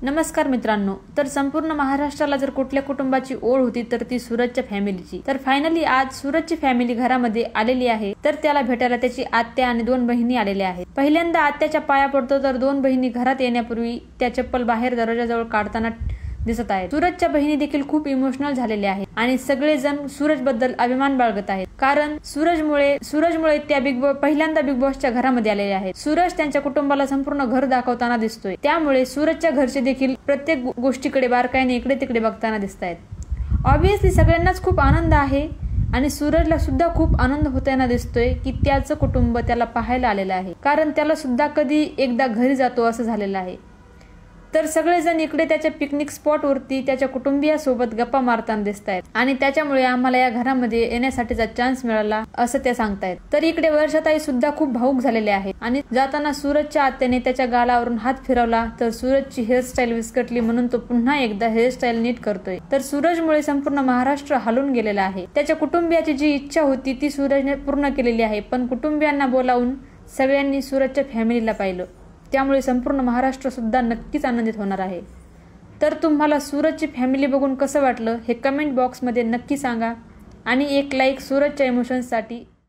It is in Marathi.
नमस्कार मित्रांनो, तर संपूर्ण महाराष्ट्राला जर कुठल्या कुटुंबाची ओढ होती तर ती सूरजच्या फॅमिलीची। तर फायनली आज सूरजची फॅमिली घरामध्ये आलेली आहे। तर त्याला भेटायला त्याची आत्या आणि 2 बहिणी आलेल्या आहेत। पहिल्यांदा आत्याच्या पाया पडतो तर 2 बहिणी घरात येण्यापूर्वी त्या चप्पल बाहेर दरवाजाजवळ काढताना दिसत आहेत। सूरजच्या बहिणी देखील खूप इमोशनल झालेल्या आहेत आणि सगळेजण सूरज बद्दल अभिमान बाळगत आहेत, कारण सूरजमुळे त्या पहिल्यांदा बिग बॉसच्या घरामध्ये आलेले आहेत। सूरज त्यांच्या कुटुंबाला संपूर्ण घर दाखवताना दिसतोय, त्यामुळे सूरजच्या घरचे देखील प्रत्येक गोष्टीकडे बारकाईने इकडे तिकडे बघताना दिसत आहेत। ऑब्विसली सगळ्यांनाच खूप आनंद आहे आणि सूरजला सुद्धा खूप आनंद होताना दिसतोय की त्याचं कुटुंब त्याला पाहायला आलेलं आहे, कारण त्याला सुद्धा कधी एकदा घरी जातो असं झालेलं आहे। तर सगळेजण इकडे त्याच्या पिकनिक स्पॉट वरती त्याच्या कुटुंबियासोबत गप्पा मारताना दिसत आहेत आणि त्याच्यामुळे आम्हाला या घरामध्ये येण्यासाठीचा चान्स मिळाला असं ते सांगतायत। तर इकडे वर्षाताई सुद्धा खूप भावुक झालेले आहेत आणि जाताना सूरजच्या आत्याने त्याच्या गालावरून हात फिरवला तर सूरजची हेअरस्टाईल विस्कटली, म्हणून तो पुन्हा एकदा हेअरस्टाईल नीट करतोय। तर सूरजमुळे संपूर्ण महाराष्ट्र हलून गेलेला आहे। त्याच्या कुटुंबियाची जी इच्छा होती ती सूरजने पूर्ण केलेली आहे, पण कुटुंबियांना बोलावून सगळ्यांनी सूरजच्या फॅमिलीला पाहिलं, त्यामुळे संपूर्ण महाराष्ट्र सुद्धा नक्कीच आनंदित होणार आहे। तर तुम्हाला सूरजची फॅमिली बघून कसं वाटलं हे कमेंट बॉक्समध्ये नक्की सांगा आणि एक लाईक सूरजच्या इमोशन्ससाठी